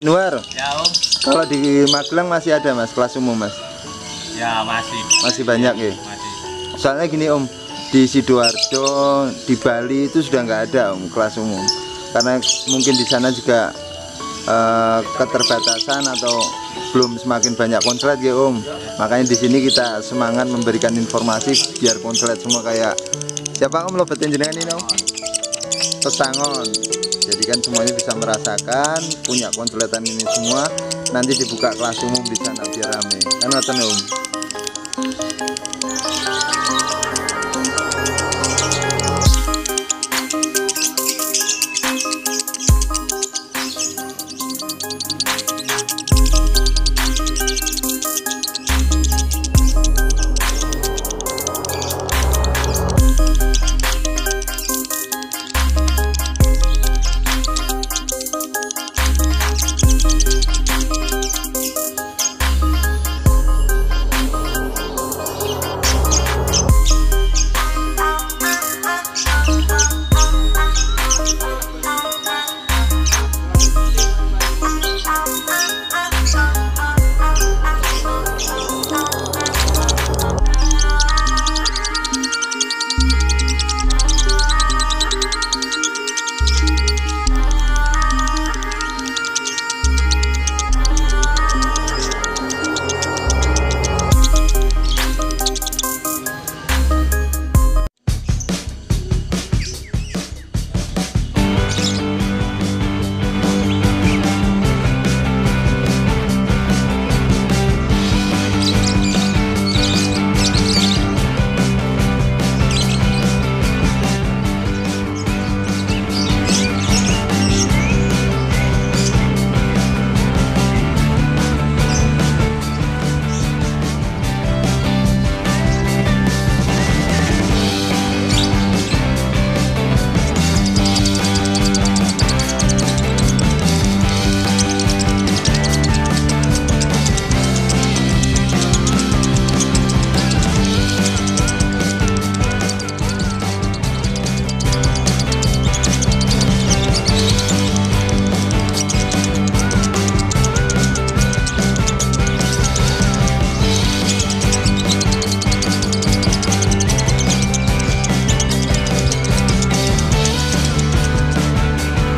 Januar, Ya Om. kalau di Magelang masih ada Mas kelas umum Mas? Ya masih. Masih banyak ya? Masih. Soalnya gini Om, di Sidoarjo, di Bali itu sudah nggak ada Om kelas umum. Karena mungkin di sana juga keterbatasan atau belum semakin banyak konslet ya Om. Makanya di sini kita semangat memberikan informasi biar konslet semua kayak siapa Om lobetin jenengan ini Om? Pesangon. Jadi kan semuanya bisa merasakan punya konsletan ini semua. Nanti dibuka kelas umum di sana biar rame. Kan ngoten Om.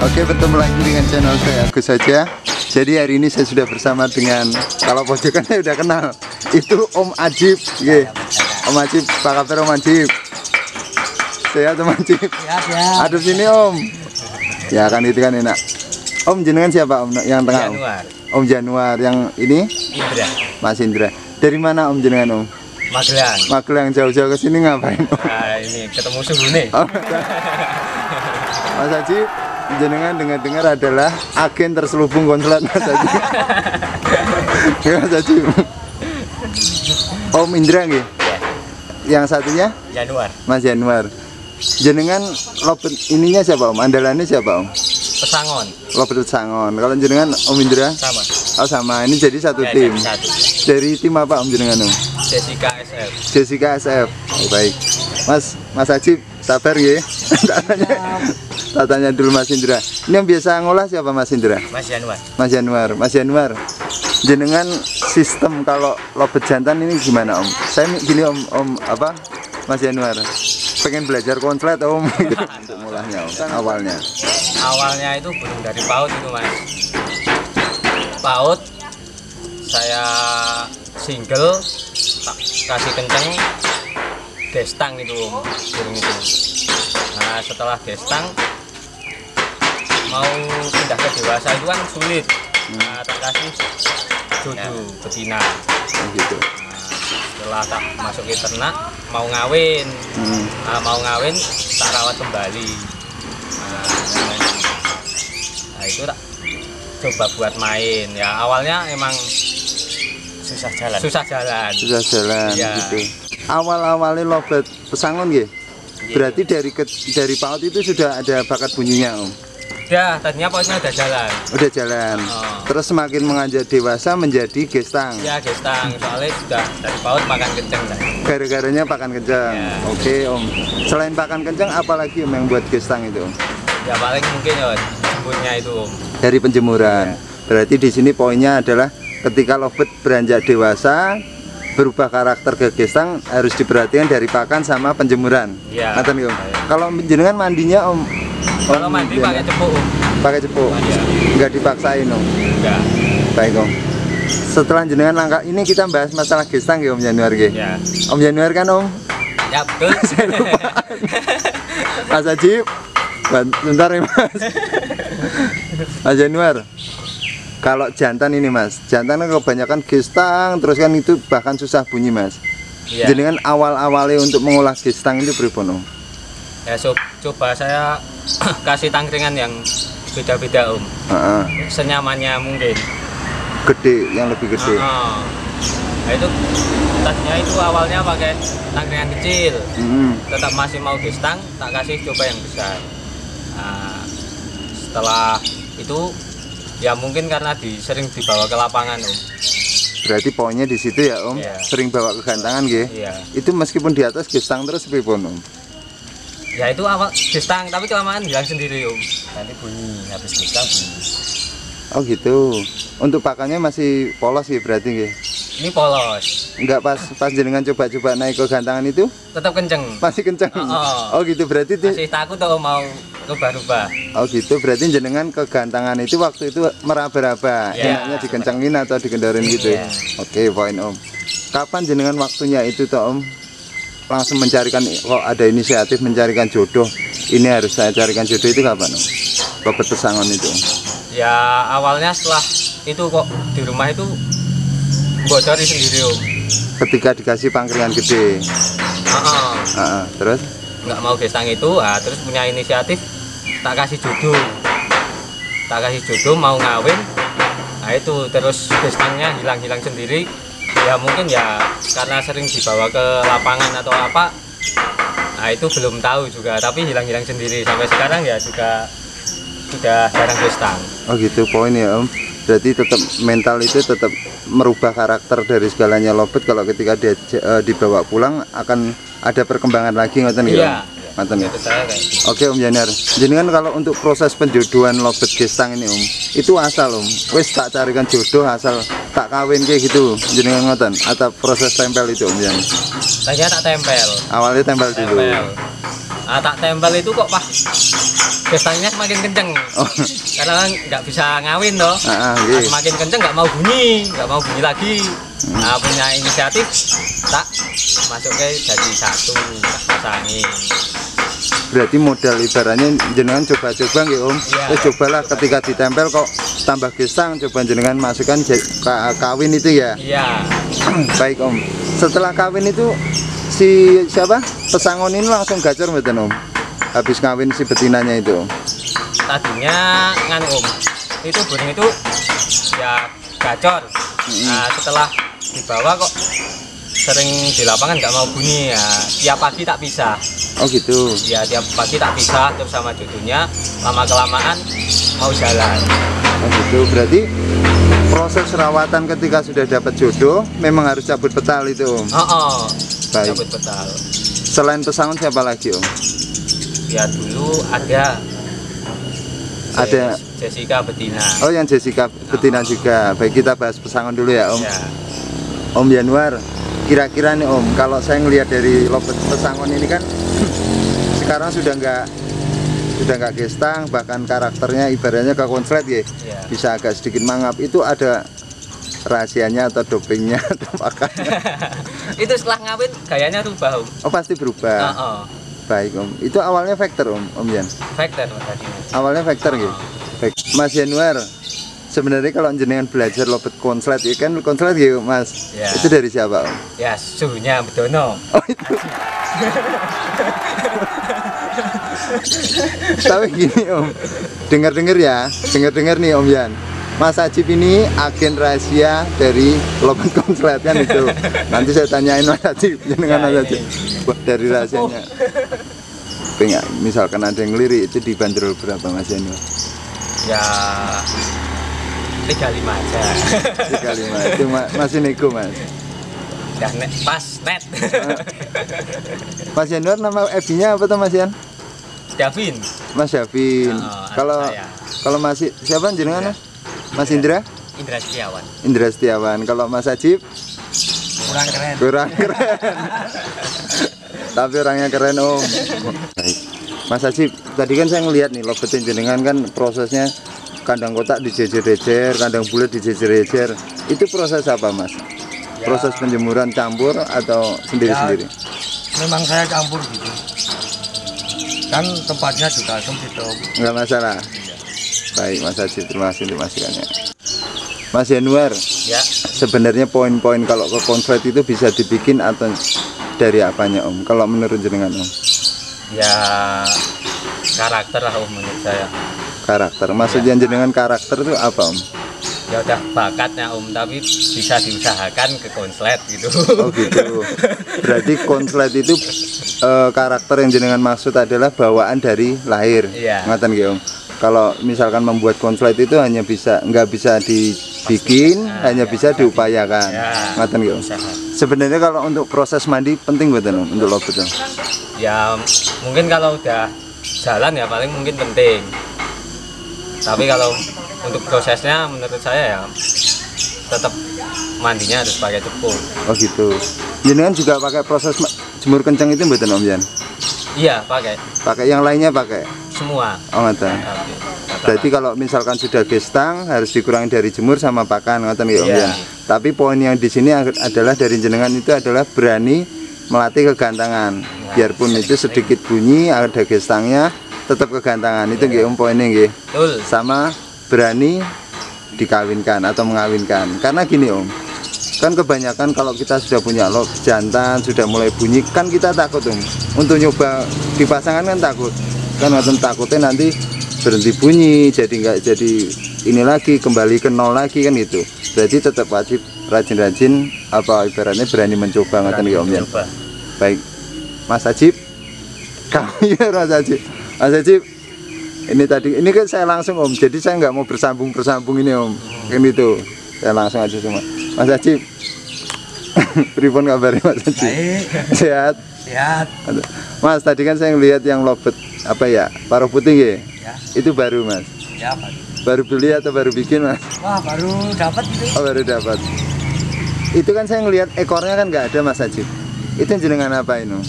Oke, bertemu lagi dengan channel saya Agus saja. Jadi hari ini saya sudah bersama dengan, kalau pojokan saya udah kenal, itu Om Ajib. Om Ajib, apa kabar Om Ajib? Sehat Om Ajib? Ya. Aduh sini Om. Ya kan itu kan enak. Om jenengan siapa Om yang tengah? Januar. Om Januar, yang ini? Indra. Mas Indra. Dari mana Om jenengan Om? Magelang. Magelang, jauh-jauh ke sini ngapain Om? Nah, ini ketemu suhu nih. Oh, Mas Ajib, jenengan dengar-dengar adalah agen terselubung konslet Mas Ajib. Ya Mas Ajib. Om Indra nggih? Yang satunya? Januar. Mas Januar. Jenengan lobet ininya siapa Om? Andalannya siapa Om? Pesangon. Lobet Sangon. Kalau jenengan Om Indra? Sama. Oh sama, ini jadi satu Ya, tim. jadi satu. Dari tim apa Om jenengan Om? Jessica SF. Jessica SF. Oh, baik. Mas Ajib, sabar nggih. Tak tanya dulu Mas Indra. Ini yang biasa ngolah siapa Mas Indra? Mas Januar. Mas Januar. Mas Januar. Jenengan sistem kalau lobet jantan ini gimana Om? Saya gini Om apa? Mas Januar. Pengen belajar konslet Om untuk ngolahnya Om. Awalnya. Awalnya itu belum dari PAUD itu Mas. PAUD saya single, tak kasih kenceng, gestang itu burung itu. Nah setelah gestang mau pindah ke dewasa itu kan sulit. Nah tak kasih jodoh betina. Gitu. Nah, setelah tak masuk ke ternak mau ngawin. Mau ngawin tak rawat kembali. Nah itu tak coba buat main ya, awalnya emang susah jalan Ya. Gitu. Awal-awalnya lobet pesangon nggih? Berarti dari PAUD itu sudah ada bakat bunyinya Om? Ya, tadinya PAUDnya udah jalan. Udah jalan. Terus semakin menganjak dewasa menjadi gestang. Ya gestang, soalnya sudah dari PAUD makan kenceng kan. Gara-garanya pakan kencang. Ya. Oke Om. Selain pakan kencang, apalagi Om yang buat gestang itu Om? Ya paling mungkin ya jemurnya itu Om. Dari penjemuran. Berarti di sini poinnya adalah ketika lovebird beranjak dewasa berubah karakter ke gesang harus diperhatikan dari pakan sama penjemuran. Iya. Ngoten ki, Om. Iya. Kalau jenengan mandinya Om, Kalau mandi Om, pakai cepuk, Om. pakai cepuk. Iya. Enggak dipaksain, Om. Enggak. Baik, Om. Setelah jenengan langkah ini kita bahas masalah gesang ya Om Januar ki. Ya. Om Januar kan Om? Ya betul. Mas Ajib, bentar ya Mas. Mas Januar, kalau jantan ini Mas, jantan kan kebanyakan gestang, terus kan itu bahkan susah bunyi Mas. Iya. Jenengan awal-awalnya untuk mengolah gestang itu pripun Om? Ya coba saya kasih tangkringan yang beda-beda Om. Heeh. Senyamannya mungkin. Gede, yang lebih gede. Nah itu tadinya itu awalnya pakai tangkringan kecil. Tetap masih mau gestang, tak kasih coba yang besar. Nah, setelah itu ya mungkin karena sering dibawa ke lapangan Om. Berarti poinnya di situ ya Om, Iya. sering bawa kegantangan nggih. Iya. Itu meskipun di atas gestang terus pripun Om? Ya itu awal gestang tapi kelamaan hilang sendiri Om. Nanti bunyi, habis gestang bunyi. Oh gitu. Untuk pakannya masih polos ya berarti nggih. Ini polos, Enggak pas jenengan coba-coba naik ke gantangan itu tetap kenceng. masih kencang. Oh. Oh gitu berarti Masih takut tuh mau rubah-rubah. Oh gitu berarti jenengan ke gantangan itu waktu itu meraba-raba, Iya. enaknya dikencengin atau dikendorin gitu. Iya. Oke, poin Om. Kapan jenengan waktunya itu toh Om? Langsung mencarikan kok ada inisiatif mencarikan jodoh. Ini harus saya carikan jodoh itu kapan Om? Bapak pesangon itu. Ya awalnya setelah itu kok di rumah itu bocori sendiri Om. Ketika dikasih pangkringan gede. Terus Nggak mau gestang itu, terus punya inisiatif tak kasih jodoh mau ngawin. Nah itu terus gestangnya hilang sendiri. Ya mungkin ya karena sering dibawa ke lapangan atau apa. Nah itu belum tahu juga, tapi hilang sendiri sampai sekarang ya juga sudah jarang gestang. oh gitu poin ya Om. Berarti tetap mental itu tetap merubah karakter dari segalanya lovebird. Kalau ketika dia dibawa pulang akan ada perkembangan lagi ngoten ya. Iya. Ngoten ya. Itu saya kayak gitu. Oke Om Januar. Jenengan kalau untuk proses penjodohan lovebird gestang ini Om, itu asal Om. Wes tak carikan jodoh asal tak kawin kayak gitu. Jenengan ngoten atau proses tempel itu Om Januar? Saya tak tempel. Awalnya tempel dulu. Tak tempel itu kok Pak gestangnya semakin kenceng. Oh. Karena kan nggak bisa ngawin toh. Nggih. Semakin kenceng nggak mau bunyi lagi. Nah, punya inisiatif tak masuk ke jadi satu tak pasangin. Berarti modal ibaratnya jenengan coba-coba nggih Om. Iya. Terus cobalah ketika ditempel kok tambah gestang, coba jenengan masukkan kawin itu ya. Iya. Baik Om. Setelah kawin itu si siapa? Pesangon ini langsung gacor mboten Om? Habis kawin si betinanya itu Om. Tadinya nganu Om. Itu burung itu ya gacor. Nah, setelah dibawa kok sering di lapangan nggak mau bunyi ya. Tiap pagi tak pisah. Oh gitu. Ya tiap pagi tak pisah terus sama jodohnya, lama kelamaan mau jalan. Oh gitu. Berarti proses rawatan ketika sudah dapat jodoh memang harus cabut petal itu Om. Baik. Cabut petal. Selain pesangon siapa lagi Om? Ya dulu ada Ada. Jessica betina. Oh yang Jessica betina juga. Baik kita bahas pesangon dulu ya Om. Ya. Om Januar, kira-kira nih Om, kalau saya ngelihat dari lovebird pesangon ini kan sekarang sudah nggak gestang, bahkan karakternya ibaratnya ke konslet ya, Ya. bisa agak sedikit mangap. Itu ada rahasianya atau dopingnya atau makanya? Itu setelah ngawin gayanya rubah Om. Oh pasti berubah. Baik Om. Itu awalnya vektor Om Jan. Factor tadinya. Awalnya vektor gitu. Baik. Mas Januar, sebenarnya kalau jenengan belajar lovebird konslet, ya kan konslet gitu Mas. Ya. Itu dari siapa Om? Ya suhunya bedono. Oh itu. Tapi gini Om, dengar nih Om Yan. Mas Ajib ini agen rahasia dari lovebird konslet kan itu. Nanti saya tanyain Mas Ajib, jenengan Mas Ajib. Dari rahasianya. Enggak, misalkan ada yang ngelirik itu dibanderol berapa Mas Januar? Ya 35 aja. 35 itu masih nego Mas. Ya pas net. Mas Januar nama FB-nya apa tuh Mas Yan? Davin. Mas Davin. Oh, Kalau saya. kalau masih siapa jenengan? Ya. Mas Indra? Indra Setiawan. Indra Setiawan. Kalau Mas Ajib? Kurang keren. Kurang keren. Tapi orangnya keren Om. Baik. Mas Ajib, tadi kan saya ngelihat nih lobet jenengan kan prosesnya kandang kotak dijejer-jejer, kandang bulat dijejer-jejer. Itu proses apa Mas? Proses penjemuran campur atau sendiri-sendiri? Memang saya campur gitu. Kan tempatnya juga sempit Om. Enggak masalah. Baik Mas Ajib, terima kasih untuk masukannya. Mas Januar, Ya, sebenarnya poin-poin kalau ke konslet itu bisa dibikin atau dari apanya Om? Kalau menurut jenengan Om? ya karakter lah Om menurut saya. Karakter. Maksudnya jenengan karakter itu apa Om? Ya udah bakatnya Om, tapi bisa diusahakan ke konslet gitu. Oh gitu. Berarti konslet itu karakter yang jenengan maksud adalah bawaan dari lahir. Iya. Ngaten nggih Om. Kalau misalkan membuat konslet itu hanya bisa nggak bisa dibikin, hanya bisa diupayakan. Ya. Ngaten nggih Om. Usaha. Sebenarnya kalau untuk proses mandi penting betul Om untuk lobet Om. Ya mungkin kalau udah jalan ya paling mungkin penting. Tapi kalau untuk prosesnya menurut saya ya tetap mandinya harus pakai cepu. Oh gitu. Jenengan juga pakai proses jemur kencang itu betul Om Jan? Iya pakai Pakai yang lainnya pakai? semua. Oh ngaten. Berarti kalau misalkan sudah gestang harus dikurangi dari jemur sama pakan, ngoten nggih Om Iya. Jan. Tapi poin yang di sini adalah dari jenengan itu adalah berani melatih kegantangan. Biarpun itu sedikit bunyi ada gestangnya tetap kegantangan. Itu nggih Om poinnya nggih. Betul. Sama berani dikawinkan atau mengawinkan. Karena gini Om, kan kebanyakan kalau kita sudah punya log jantan sudah mulai bunyi kan kita takut Om. Untuk nyoba di pasangan kan takut. Kan ngoten takutnya nanti berhenti bunyi jadi nggak jadi ini lagi kembali ke nol lagi kan gitu. Berarti tetap wajib rajin-rajin apa ibaratnya berani mencoba ngoten nggih Om Jan. Coba. Baik Mas Ajib, kami ya Mas Ajib. Mas Ajib, ini kan saya langsung Om, jadi saya nggak mau bersambung ini Om, kan itu saya langsung aja semua. Mas Ajib, pripun kabarnya Mas Ajib? Baik. Sehat? Sehat. Mas, tadi kan saya ngelihat yang lobet apa ya, paruh putih ya? Ya. Itu baru Mas? Ya Pak. Baru beli atau baru bikin Mas? Wah baru dapat itu. Oh baru dapat. Itu kan saya ngelihat ekornya kan nggak ada Mas Ajib. Itu jenengan apa ini?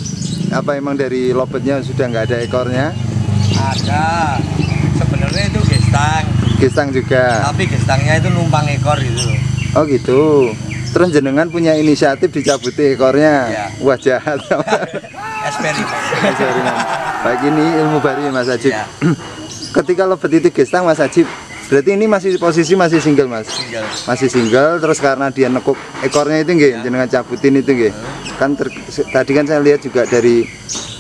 Apa emang dari lobetnya sudah nggak ada ekornya? Ada. Sebenarnya itu gestang. Gestang juga. Tapi gestangnya itu numpang ekor gitu. Oh gitu. Terus jenengan punya inisiatif dicabuti ekornya. Iya. Wah jahat. Eksperimen. Eksperimen. Baik ini ilmu baru ya Mas Ajib. Iya. Ketika lobet itu gestang Mas Ajib, berarti ini masih posisi masih single Mas. Tinggal. Masih single terus karena dia nekuk ekornya itu nggih, jenengan cabutin itu nggih. Kan tadi kan saya lihat juga dari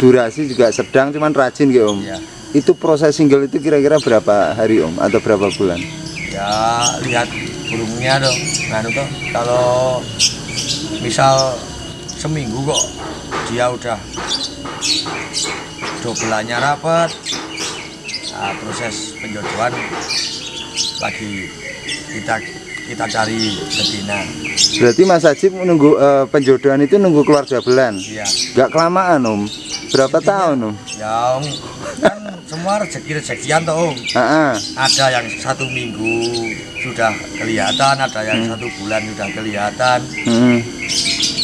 durasi juga sedang cuman rajin nggih Om. Iya. Itu proses single itu kira-kira berapa hari Om atau berapa bulan? Ya lihat burungnya dong. Nah itu kalau misal seminggu kok dia udah dobelannya rapat. Nah, proses penjodohan lagi kita cari betina. Berarti Mas Ajib menunggu penjodohan itu nunggu keluar 2 bulan. Iya. Gak kelamaan Om. Berapa tahun Om? Ya Om, kan semua rezekian toh Om. Ada yang 1 minggu sudah kelihatan, ada yang 1 bulan sudah kelihatan.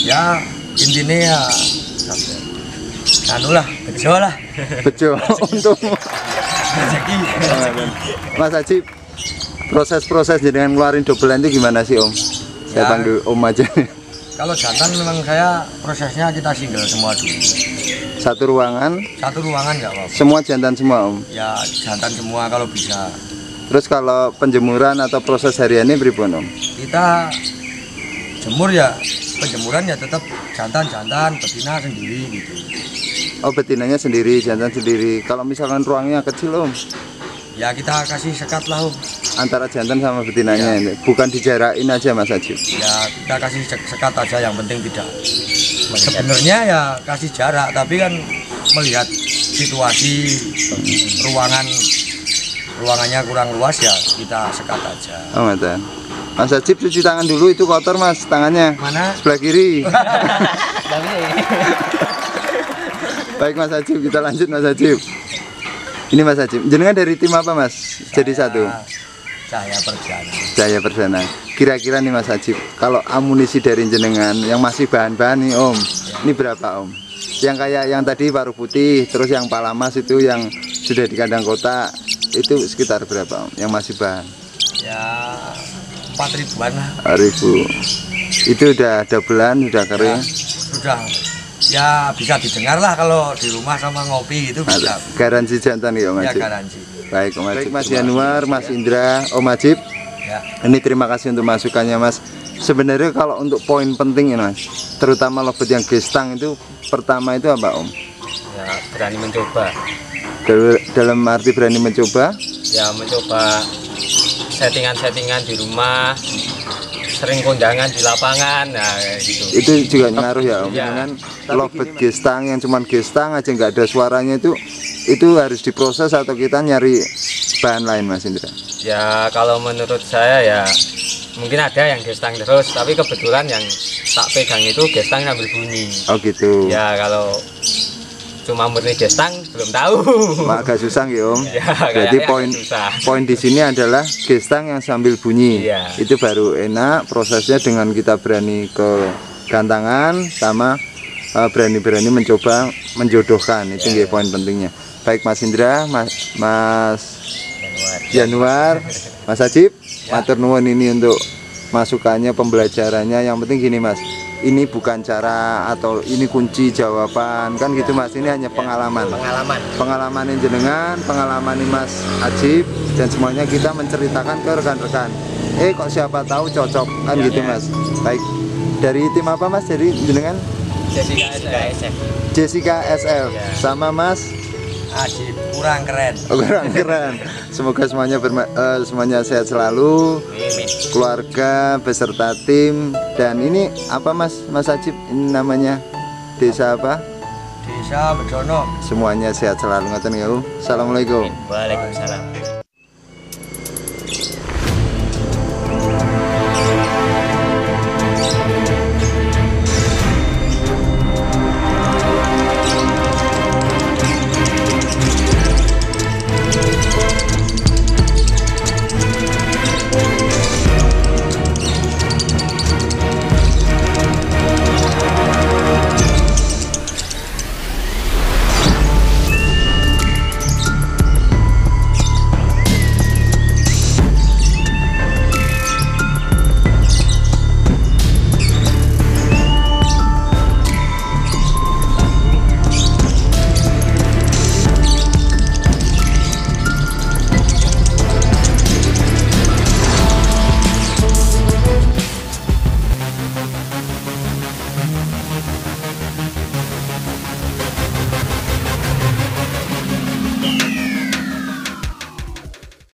Ya intinya ya anu lah, bejo lah. Bejo untuk Rezeki. Mas Ajib. Proses-proses dengan ngeluarin dobelan itu gimana sih Om? Saya Ya. panggil Om aja. Kalau jantan memang saya prosesnya kita single semua dulu. Satu ruangan, Satu ruangan nggak apa-apa. semua jantan semua Om. Ya jantan semua kalau bisa. Terus kalau penjemuran atau proses hariannya pripun Om? Kita jemur ya, penjemuran ya tetap jantan-jantan, betina sendiri gitu. Oh betinanya sendiri, jantan sendiri. Kalau misalkan ruangnya kecil Om, Ya kita kasih sekat lah Om. antara jantan sama betinanya ini, bukan dijarakin aja Mas Ajib. Ya kita kasih sekat aja, yang penting tidak. Sebenarnya ya kasih jarak, tapi kan melihat situasi ruangannya kurang luas ya kita sekat aja. Oh ngoten. Mas Ajib cuci tangan dulu, itu kotor Mas tangannya. Mana? Sebelah kiri. Baik Mas Ajib, kita lanjut Mas Ajib. Ini Mas Ajib, jenengan dari tim apa Mas? Jadi satu. Cahaya Perdana. Kira-kira nih Mas Ajib, kalau amunisi dari jenengan yang masih bahan-bahan nih Om, ini berapa Om? Yang kayak yang tadi paruh putih, terus yang palamas itu yang sudah di kandang kotak, itu sekitar berapa Om? Yang masih bahan? Ya 4.000-an lah. 4.000. Itu udah bulan, udah kering? Ya, sudah. Ya bisa didengar lah kalau di rumah sama ngopi itu bisa. Garansi jantan ya Om Ajib? Ya garansi. Baik Om Ajib. Mas Yanuar, Mas Indra, Om Ajib. Ya. Ini terima kasih untuk masukannya Mas. Sebenarnya kalau untuk poin penting ini Mas, terutama lobet yang gestang itu pertama itu apa Om? Ya berani mencoba. Dalam arti berani mencoba? Ya mencoba settingan-settingan di rumah, sering kondangan di lapangan, nah gitu. Itu juga ngaruh ya Om? Ya. Dengan lobet gestang yang cuman gestang aja nggak ada suaranya itu harus diproses atau kita nyari bahan lain Mas Indra? Ya kalau menurut saya ya mungkin ada yang gestang terus, tapi kebetulan yang tak pegang itu gestang sambil bunyi. Oh gitu. Ya kalau cuma murni gestang belum tahu. Agak susah ya Om. Ya, jadi kayaknya poin di sini adalah gestang yang sambil bunyi. Ya. Itu baru enak prosesnya dengan kita berani ke gantangan sama berani-berani mencoba menjodohkan. Itu nggih poin pentingnya. Baik Mas Indra, Mas Yanuar, Mas Ajib, matur nuwun ini untuk masukannya, pembelajarannya. Yang penting gini Mas, ini bukan cara atau ini kunci jawaban kan gitu Mas, ini hanya pengalaman yang jenengan, pengalaman Mas Ajib, dan semuanya kita menceritakan ke rekan-rekan. Kok siapa tahu cocok kan gitu Mas. Baik, dari tim apa Mas? Dari jenengan? Jessica SF sama Mas Ajib kurang keren. Kurang keren. Semoga semuanya semuanya sehat selalu, keluarga beserta tim. Dan ini apa Mas Ajib? Ini namanya desa apa? Desa Bedono. Semuanya sehat selalu. Ngoten ya. Assalamualaikum. Waalaikumsalam.